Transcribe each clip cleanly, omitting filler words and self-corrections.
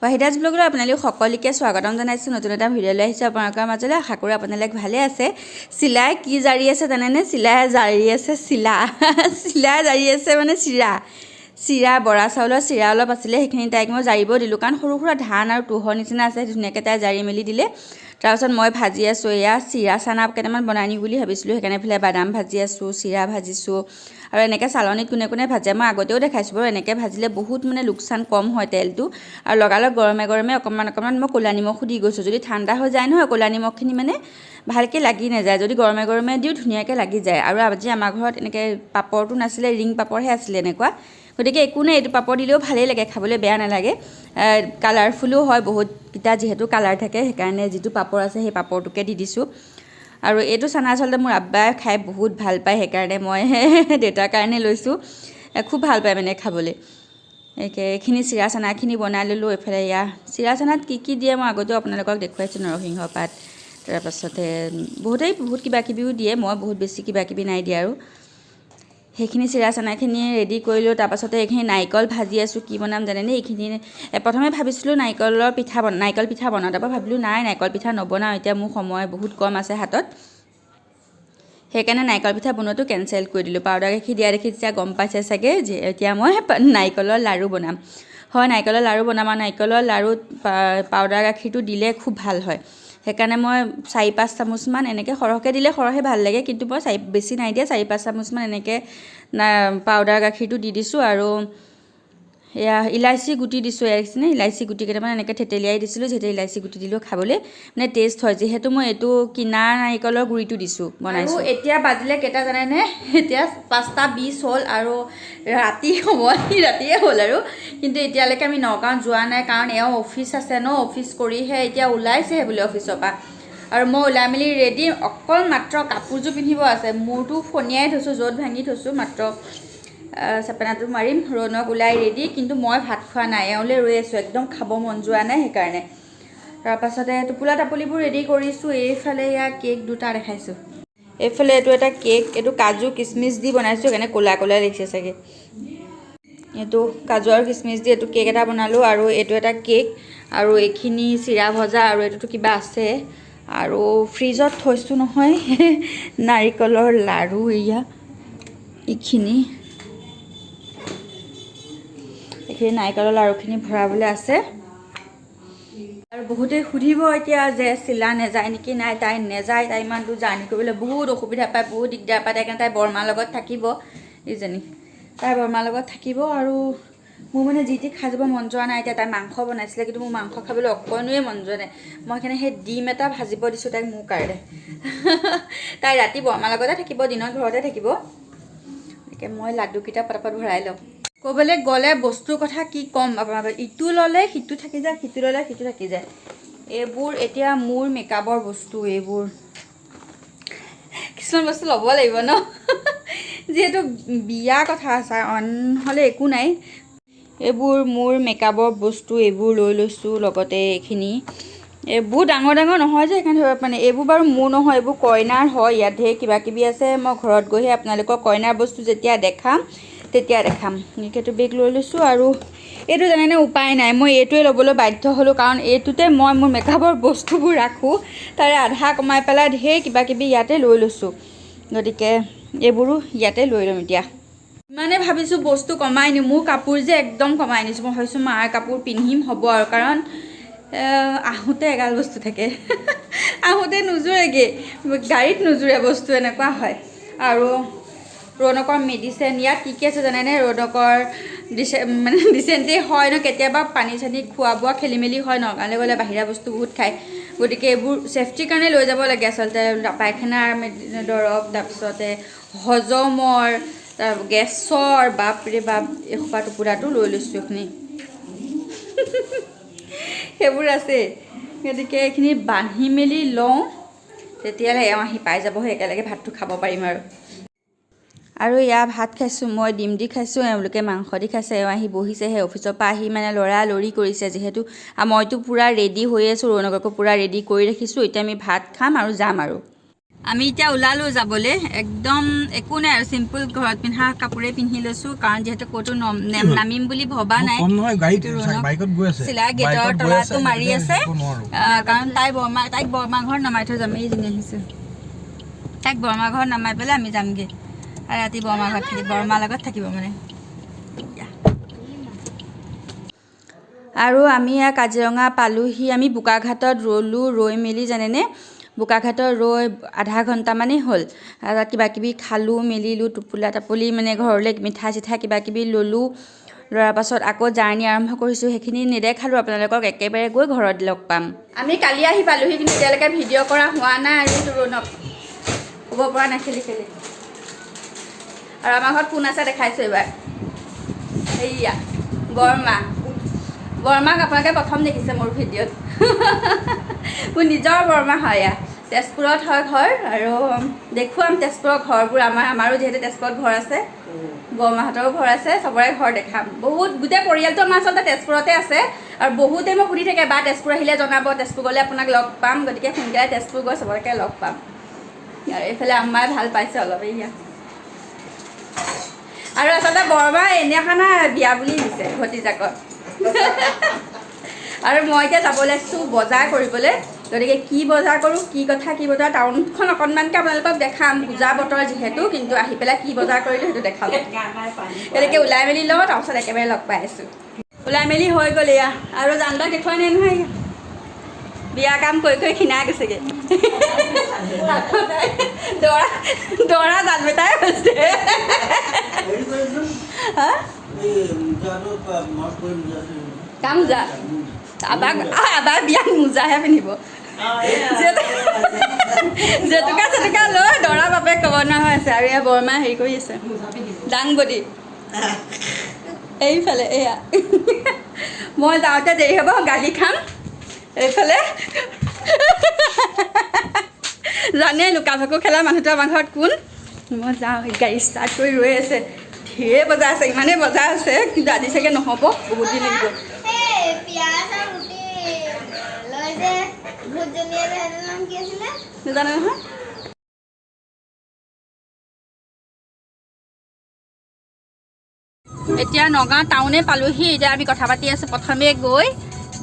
ৱাহিদাজ ব্লগলৈ আপোনালোক সকলোকে স্বাগতম জনাইছোঁ। নতুন এটা ভিডিঅ' লৈ আহিছোঁ আপোনালোকৰ মাজলৈ। আশা কৰোঁ আপোনালোক ভালে আছে। চিলাই কি জাৰি আছে জানেনে? চিলাই জাৰি আছে চিলাই জাৰি আছে মানে চিৰা বৰা চাউলৰ চিৰা অলপ আছিলে, সেইখিনি তাইক মই জাৰিব দিলোঁ। কাৰণ সৰু সুৰা ধান আৰু তুহৰ নিচিনা আছে, ধুনীয়াকৈ তাই জাৰি মেলি দিলে। তাৰপিছত মই ভাজি আছোঁ, এয়া চিৰা চানা কেইটামান বনাই নিওঁ বুলি ভাবিছিলোঁ। সেইকাৰণে এইফালে বাদাম ভাজি আছোঁ, চিৰা ভাজিছোঁ আৰু এনেকৈ চালনীত কোনে কোনে ভাজে মই আগতেও দেখাইছোঁ বাৰু। এনেকৈ ভাজিলে বহুত মানে লোকচান কম হয় তেলটো। আৰু লগালগ গৰমে গৰমে অকণমান মই ক'লা নিমখো দি গৈছোঁ। যদি ঠাণ্ডা হৈ যায় নহয়, ক'লা নিমখখিনি মানে ভালকৈ লাগি নাযায়। যদি গৰমে গৰমে দিওঁ ধুনীয়াকৈ লাগি যায়। আৰু আজি আমাৰ ঘৰত এনেকৈ পাপৰটো নাছিলে, ৰিং পাপৰহে আছিলে এনেকুৱা। গতিকে একো নাই, এইটো পাপৰ দিলেও ভালেই লাগে, খাবলৈ বেয়া নালাগে। কালাৰফুলো হয় বহুতকেইটা, যিহেতু কালাৰ থাকে সেইকাৰণে যিটো পাপৰ আছে সেই পাপৰটোকে দি দিছোঁ। আৰু এইটো চানা আচলতে মোৰ আব্বাই খাই বহুত ভাল পায়, সেইকাৰণে মই দেউতাৰ কাৰণে লৈছোঁ। খুব ভাল পায় মানে খাবলৈ। এইখিনি চিৰা চানাখিনি বনাই ল'লোঁ। এইফালে এয়া চিৰা চানাত কি দিয়ে মই আগতেও আপোনালোকক দেখুৱাইছোঁ। নৰসিংহ পাত, তাৰপাছতে বহুত কিবাকিবিও দিয়ে, মই বহুত বেছি কিবাকিবি নাই দিয়া। আৰু সেইখিনি চিৰা চানাখিনি ৰেডি কৰিলোঁ। তাৰপাছতে এইখিনি নাৰিকল ভাজি আছোঁ। কি বনাম জানেনে? এইখিনি প্ৰথমে ভাবিছিলোঁ নাৰিকল পিঠা বনাওঁ। তাৰপৰা ভাবিলোঁ নাই, নাৰিকল পিঠা নবনাওঁ, এতিয়া মোৰ সময় বহুত কম আছে হাতত। সেইকাৰণে নাৰিকল পিঠা বনোৱাটো কেঞ্চেল কৰি দিলোঁ। পাউদাৰ গাখীৰ দিয়া দেখি যেতিয়া গম পাইছে চাগে যে এতিয়া মই নাৰিকলৰ লাড়ু বনাম। হয়, নাৰিকলৰ লাড়ু বনাম। আৰু নাৰিকলৰ লাড়ুত পাউদাৰ গাখীৰটো দিলে খুব ভাল হয়। সেইকাৰণে মই 4-5 চামুচমান এনেকৈ, সৰহকৈ দিলে সৰহে ভাল লাগে, কিন্তু মই বেছি নাই দিয়া, 4-5 চামুচমান এনেকৈ পাউদাৰ গাখীৰটো দি দিছোঁ। আৰু এয়া ইলাচি গুটি দিছোঁ, ইলাচি গুটি কেইটামান এনেকৈ থেতেলিয়াই দিছিলোঁ, যিহেতু ইলাচি গুটি দিলেও খাবলৈ মানে টেষ্ট হয়। যিহেতু মই এইটো কিনা নাৰিকলৰ গুড়িটো দিছোঁ বনাইছোঁ। আৰু এতিয়া বাজিলে কেইটা জানেনে? এতিয়া 5:20 হ'ল আৰু ৰাতিয়ে হ'ল আৰু। কিন্তু এতিয়ালৈকে আমি নগাঁৱত যোৱা নাই, কাৰণ এওঁ অফিচ আছে ন, অফিচ কৰিহে এতিয়া ওলাইছেহে বোলে অফিচৰ পৰা। আৰু মই ওলাই মেলি ৰেডি, অকল মাত্ৰ কাপোৰযোৰ পিন্ধিব আছে। মূৰটো ফনিয়াই থৈছোঁ, য'ত ভাঙি থৈছোঁ, মাত্ৰ চেপেনাটো মাৰিম। ৰৌনক ওলাই ৰেডি, কিন্তু মই ভাত খোৱা নাই, এওঁলৈ ৰৈ আছোঁ। একদম খাব মন যোৱা নাই সেইকাৰণে। তাৰপাছতে টোপোলা টাপলিবোৰ ৰেডি কৰিছোঁ। এইফালে এয়া কেক দুটা দেখাইছোঁ। এইফালে এইটো এটা কেক, এইটো কাজু কিচমিচ দি বনাইছোঁ, সেইকাৰণে ক'লা দেখিছে চাগে। এইটো কাজু আৰু কিচমিচ দি এইটো কেক এটা বনালোঁ। আৰু এইটো এটা কেক, আৰু এইখিনি চিৰা ভজা, আৰু এইটোতো কিবা আছে। আৰু ফ্ৰিজত থৈছোঁ নহয় নাৰিকলৰ লাড়ু। এইখিনি নাৰিকলৰ লাড়ুখিনি ভৰাবলৈ আছে। আৰু বহুতে সুধিব এতিয়া যে চিলা নেযায় নেকি? নাই, তাই নেযায়। তাই ইমান দূৰ জাৰ্ণি কৰিবলৈ বহুত অসুবিধা পায়, বহুত দিগদাৰ পায়। সেইকাৰণে তাই বৰমাৰ লগত থাকিব, ইজনী তাই বৰমাৰ লগত থাকিব। আৰু মোৰ মানে যি টি খাই যাব মন যোৱা নাই। এতিয়া তাই মাংস বনাইছিলে, কিন্তু মোৰ মাংস খাবলৈ অকণোৱে মন যোৱা নাই। মই সেইকাৰণে সেই ডিম এটা ভাজিব দিছোঁ তাইক, মোৰ কাৰণে। তাই ৰাতি বৰমাৰ লগতে থাকিব, দিনত ঘৰতে থাকিব। গতিকে মই লাডুকেইটা পটাপট ভৰাই লওঁ। ক'বলৈ গ'লে বস্তুৰ কথা কি ক'ম আপোনালোকক, ইটো ল'লে সিটো থাকি যায়, সিটো ল'লে সিটো থাকি যায়। এইবোৰ এতিয়া মোৰ মেকআপৰ বস্তু। এইবোৰ কিছুমান বস্তু ল'ব লাগিব ন, যিহেতু বিয়া কথা আছে, নহ'লে একো নাই। এইবোৰ মোৰ মেকআপৰ বস্তু, এইবোৰ লৈ লৈছোঁ। লগতে এইখিনি এইবোৰ ডাঙৰ নহয় যে, সেইকাৰণে ধৰক মানে এইবোৰ বাৰু মোৰ নহয়, এইবোৰ কইনাৰ হয়। ইয়াত ঢেৰ কিবাকিবি আছে। মই ঘৰত গৈহে আপোনালোকক কইনাৰ বস্তু যেতিয়া দেখাম তেতিয়া দেখাম। এইটো বেগ লৈ লৈছোঁ। আৰু এইটো জানেনে, উপায় নাই, মই এইটোৱে ল'বলৈ বাধ্য হ'লোঁ, কাৰণ এইটোতে মই মোৰ মেকআপৰ বস্তুবোৰ ৰাখোঁ। তাৰে আধা কমাই পেলাই ঢেৰ কিবাকিবি ইয়াতে লৈ লৈছোঁ। গতিকে এইবোৰো ইয়াতে লৈ ল'ম। এতিয়া ইমানে ভাবিছোঁ বস্তু কমাই নিওঁ, মোৰ কাপোৰ যে একদম কমাই নিছোঁ। মই ভাবিছোঁ মাৰ কাপোৰ পিন্ধিম হ'ব আৰু, কাৰণ আহোঁতে এগাল বস্তু থাকে আহোঁতে নোজোৰেগৈ, গাড়ীত নোজোৰে বস্তু, এনেকুৱা হয়। আৰু ৰৌনকৰ মেডিচিন ইয়াত কি আছে জানেনে? ৰৌনকৰ মানে ডিচেণ্ট্ৰি হয় ন, কেতিয়াবা পানী চানী খোৱা বোৱা খেলি মেলি হয়। নগাঁৱলৈ গ'লে বাহিৰা বস্তু বহুত খায়। গতিকে এইবোৰ ছেফটিৰ কাৰণে লৈ যাব লাগে আচলতে। পায়খানাৰ দৰৱ, তাৰপিছতে হজমৰ, গেছৰ, বাপৰে বাপ, এসোপা টোপোলাটো লৈ লৈছোঁ। এইখিনি সেইবোৰ আছে। গতিকে এইখিনি বান্ধি মেলি লওঁ, তেতিয়াহ'লে এওঁ আহি পাই যাবহে, একেলগে ভাতটো খাব পাৰিম। আৰু ইয়াৰ ভাত খাইছোঁ মই, ডিম দি খাইছোঁ, এওঁলোকে মাংস দি খাইছে। এওঁ আহি বহিছেহে অফিচৰ পৰা আহি, মানে লৰালৰি কৰিছে যিহেতু। মইতো পূৰা ৰেডি হৈ আছোঁ, ৰৌনককো পূৰা ৰেডি কৰি ৰাখিছোঁ। এতিয়া আমি ভাত খাম আৰু যাম। আৰু আমি এতিয়া ওলালো যাবলৈ একদম একো নাই আৰু সিম্পল ঘৰত পিন্ধা কাপোৰে পিন্ধি লৈছো কাৰণ যেহেতু ক'তো নামিম বুলি ভবা নাই চিলাই গেটৰ তলাটো মাৰি আছে কাৰণ তাইক বৰমা ঘৰত নমাই থৈ যাম এইজনী আহিছে তাইক বৰমা ঘৰত নমাই পেলাই আমি যামগৈ আৰু ৰাতি বৰমা ঘৰত থাকিব বৰমাৰ লগত থাকিব মানে আৰু আমি কাজিৰঙা পালোহি আমি বোকাঘাটত ৰ'লোঁ ৰৈ মেলি জানেনে বোকাঘাটত ৰৈ আধা ঘণ্টামানেই হ'ল কিবা কিবি খালোঁ মেলিলোঁ টোপোলা টাপলি মানে ঘৰলৈ মিঠাই চিঠাই কিবা কিবি ল'লোঁ লোৱাৰ পাছত আকৌ জাৰ্ণি আৰম্ভ কৰিছোঁ সেইখিনি নেদেখালোঁ আপোনালোকক একেবাৰে গৈ ঘৰত লগ পাম আমি কালি আহি পালোহি কিন্তু এতিয়ালৈকে ভিডিঅ' কৰা হোৱা নাই আৰু তৰুণক ক'ব পৰা নাই খেলি খেলি আৰু আমাৰ ঘৰত কোন আছে দেখাইছোঁ এইবাৰ সেয়া বৰমাক আপোনালোকে প্ৰথম দেখিছে মোৰ ভিডিঅ'ত মোৰ নিজৰ বৰমা হয় এয়া তেজপুৰত হয় ঘৰ আৰু দেখুৱাম তেজপুৰৰ ঘৰবোৰ আমাৰো যিহেতু তেজপুৰত ঘৰ আছে বৰমাহঁতৰো ঘৰ আছে চবৰে ঘৰ দেখাম বহুত গোটেই পৰিয়ালটো আমাৰ আচলতে তেজপুৰতে আছে আৰু বহুতে মোক সুধি থাকে বা তেজপুৰ আহিলে জনাব তেজপুৰ গ'লে আপোনাক লগ পাম গতিকে সোনকালে তেজপুৰ গৈ চবকে লগ পাম আৰু এইফালে আম্মাই ভাল পাইছে অলপ এয়া আৰু আচলতে বৰমা এনেখানা বিয়া বুলি দিছে ভতিজাকক আৰু মই এতিয়া যাব লাগিছোঁ বজাৰ কৰিবলৈ গতিকে কি বজাৰ কৰোঁ কি কথা কি বজাৰ টাউনখন অকণমানকৈ আপোনালোকক দেখাম পূজা বতৰ যিহেতু কিন্তু আহি পেলাই কি বজাৰ কৰিলোঁ সেইটো দেখাম গতিকে ওলাই মেলি লওঁ তাৰপিছত একেবাৰে লগ পাই আছোঁ ওলাই মেলি হৈ গ'ল এয়া আৰু জানদা দেখুৱাই নাই নহয় বিয়া কাম কৰি কৰি ক্ষীণাই গৈছেগৈ দৰা জান বেটাই হৈছে কাম মোজা আবাৰ বিয়াত মোজাহে পিন্ধিব জেতুকা চেতুকা লৈ দৰা বাপেক ক'ব নোৱাৰা হৈ আছে আৰু এয়া বৰমা হেৰি কৰি আছে দাংবদী এইফালে এয়া মই যাওঁতে দেৰি হ'ব গালি খাম এইফালে জানে লুকা ভাকু খেলা মানুহটো আমাৰ ঘৰত কোন মই যাওঁ গাড়ী ষ্টাৰ্ট কৰি ৰৈ আছে ঢেৰ বজাৰ আছে ইমানেই বজাৰ আছে কিন্তু আজি চাগে নহ'ব বহুত দিন লাগিব নাজানে নহয় এতিয়া নগাঁও টাউনে পালোহি এতিয়া আমি কথা পাতি আছোঁ প্ৰথমে গৈ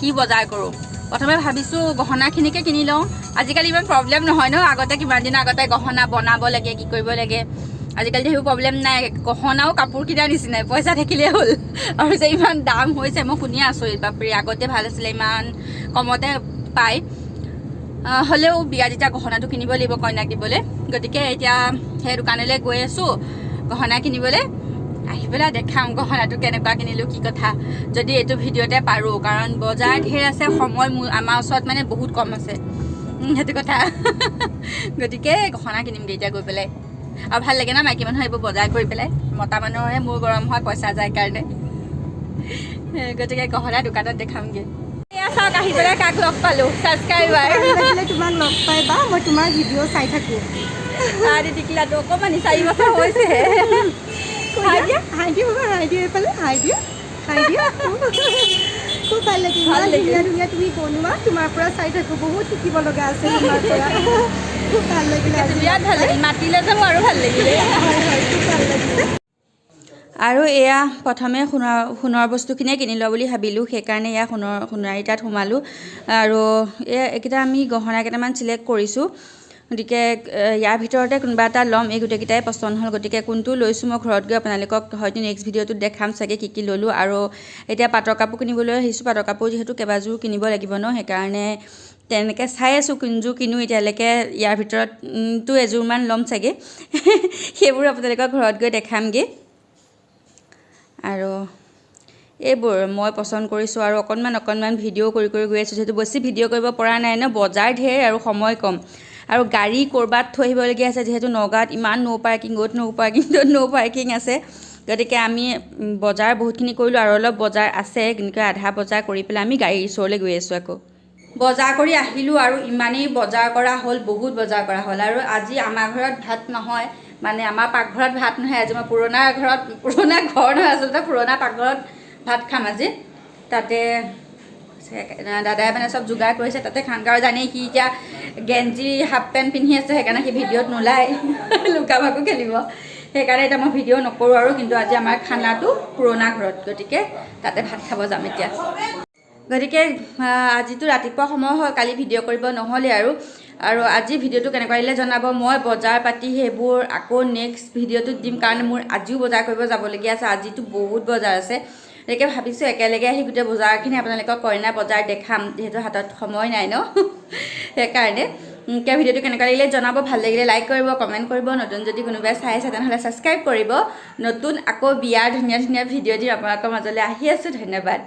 কি বজাৰ কৰোঁ প্ৰথমে ভাবিছোঁ গহনাখিনিকে কিনি লওঁ আজিকালি ইমান প্ৰব্লেম নহয় ন আগতে কিমান দিনৰ আগতে গহনা বনাব লাগে কি কৰিব লাগে আজিকালি সেইবোৰ প্ৰব্লেম নাই গহনাও কাপোৰ কিনাৰ নিচিনাই পইচা থাকিলেই হ'ল আৰু যে ইমান দাম হৈছে মই শুনি আচৰিত বাপৰে আগতে ভাল আছিলে ইমান কমতে পায় হ'লেও বিয়া যেতিয়া গহনাটো কিনিব লাগিব কইনাক দিবলৈ গতিকে এতিয়া সেই দোকানলৈ গৈ আছোঁ গহনা কিনিবলৈ আহি পেলাই দেখাম গহনাটো কেনেকুৱা কিনিলোঁ কি কথা যদি এইটো ভিডিঅ'তে পাৰোঁ কাৰণ বজাৰ ঢেৰ আছে সময় আমাৰ ওচৰত মানে বহুত কম আছে সেইটো কথা গতিকে গহনা কিনিমগৈ এতিয়া গৈ পেলাই আৰু ভাল লাগে না মাইকী মানুহ এইবোৰ বজাৰ কৰি পেলাই মতা মানুহৰহে মোৰ গৰম হয় পইচা যায় কাৰণে গতিকে গহনা দোকানত দেখামগৈ এয়া চাওক আহি পেলাই কাক লগ পালোঁ ছাবস্ক্ৰাইবাৰ তোমাক লগ পাই বা মই তোমাৰ ভিডিঅ' চাই থাকোঁ আদি টিকলাটো অকণমান 4 বছৰ হৈছেহে হাই দিয়া এইফালে হাই দিয়া খুব ভাল লাগে ইমান ধুনীয়া ধুনীয়া তুমি বনোৱা তোমাৰ পৰা চাই থাকোঁ বহুত শিকিব লগা আছে তোমাৰ পৰা খুব ভাল লাগিলে বিৰাট ভাল লাগিল মাতিলে যাব আৰু ভাল লাগিলে হয় খুব ভাল লাগিলে আৰু এয়া প্ৰথমে সোণৰ বস্তুখিনিয়ে কিনি লোৱা বুলি ভাবিলোঁ সেইকাৰণে এয়া সোণাৰী তাত সোমালোঁ আৰু এইকেইটা আমি গহনা কেইটামান চিলেক্ট কৰিছোঁ গতিকে ইয়াৰ ভিতৰতে কোনোবা এটা ল'ম এই গোটেইকেইটাই পচন্দ হ'ল গতিকে কোনটো লৈছোঁ মই ঘৰত গৈ আপোনালোকক হয়তো নেক্সট ভিডিঅ'টোত দেখাম চাগে কি ল'লোঁ আৰু এতিয়া পাটৰ কাপোৰ কিনিবলৈ আহিছোঁ পাটৰ কাপোৰ যিহেতু কেইবাযোৰ কিনিব লাগিব ন সেইকাৰণে তেনেকৈ চাই আছোঁ কোনযোৰ কিনো এতিয়ালৈকে ইয়াৰ ভিতৰততো এযোৰমান ল'ম চাগে সেইবোৰ আপোনালোকক ঘৰত গৈ দেখামগৈ আৰু এইবোৰ মই পচন্দ কৰিছোঁ আৰু অকণমান ভিডিঅ' কৰি গৈ আছোঁ যিহেতু বেছি ভিডিঅ' কৰিব পৰা নাই ন বজাৰ ঢেৰ আৰু সময় কম আৰু গাড়ী ক'ৰবাত থৈ আহিবলগীয়া আছে যিহেতু নগাঁৱত ইমান ন' পাৰ্কিং অ'ত ন' পাৰ্কিং ত'ত ন' পাৰ্কিং আছে গতিকে আমি বজাৰ বহুতখিনি কৰিলোঁ আৰু অলপ বজাৰ আছে কিন্তু আধা বজাৰ কৰি পেলাই আমি গাড়ীৰ ওচৰলৈ গৈ আছোঁ আকৌ বজাৰ কৰি আহিলোঁ আৰু ইমানেই বজাৰ কৰা হ'ল বহুত বজাৰ কৰা হ'ল আৰু আজি আমাৰ ঘৰত ভাত নহয় মানে আমাৰ পাকঘৰত ভাত নহয় আজি মই পুৰণা ঘৰ নহয় আচলতে পুৰণা পাকঘৰত ভাত খাম আজি তাতে দাদাই মানে চব যোগাৰ কৰিছে তাতে খানকাৰ জানেই সি এতিয়া গেঞ্জি হাফ পেণ্ট পিন্ধি আছে সেইকাৰণে সি ভিডিঅ'ত নোলায় লুকা ভাকু খেলিব সেইকাৰণে এতিয়া মই ভিডিঅ' নকৰোঁ আৰু কিন্তু আজি আমাৰ খানাটো পুৰণা ঘৰত গতিকে তাতে ভাত খাব যাম এতিয়া গতিকে আজিতো ৰাতিপুৱা সময় হয় কালি ভিডিঅ' কৰিব নহ'লে আৰু আজি ভিডিঅ'টো কেনেকুৱা আহিলে জনাব মই বজাৰ পাতি সেইবোৰ আকৌ নেক্সট ভিডিঅ'টোত দিম কাৰণ মোৰ আজিও বজাৰ কৰিব যাবলগীয়া আছে আজিতো বহুত বজাৰ আছে গতিকে ভাবিছোঁ একেলগে আহি গোটেই বজাৰখিনি আপোনালোকক কইনা বজাৰ দেখাম যিহেতু হাতত সময় নাই ন সেইকাৰণে ভিডিঅ'টো কেনেকুৱা লাগিলে জনাব ভাল লাগিলে লাইক কৰিব কমেণ্ট কৰিব নতুন যদি কোনোবাই চাই আছে তেনেহ'লে ছাবস্ক্ৰাইব কৰিব নতুন আকৌ বিয়াৰ ধুনীয়া ধুনীয়া ভিডিঅ' দিম আপোনালোকৰ মাজলৈ আহি আছোঁ ধন্যবাদ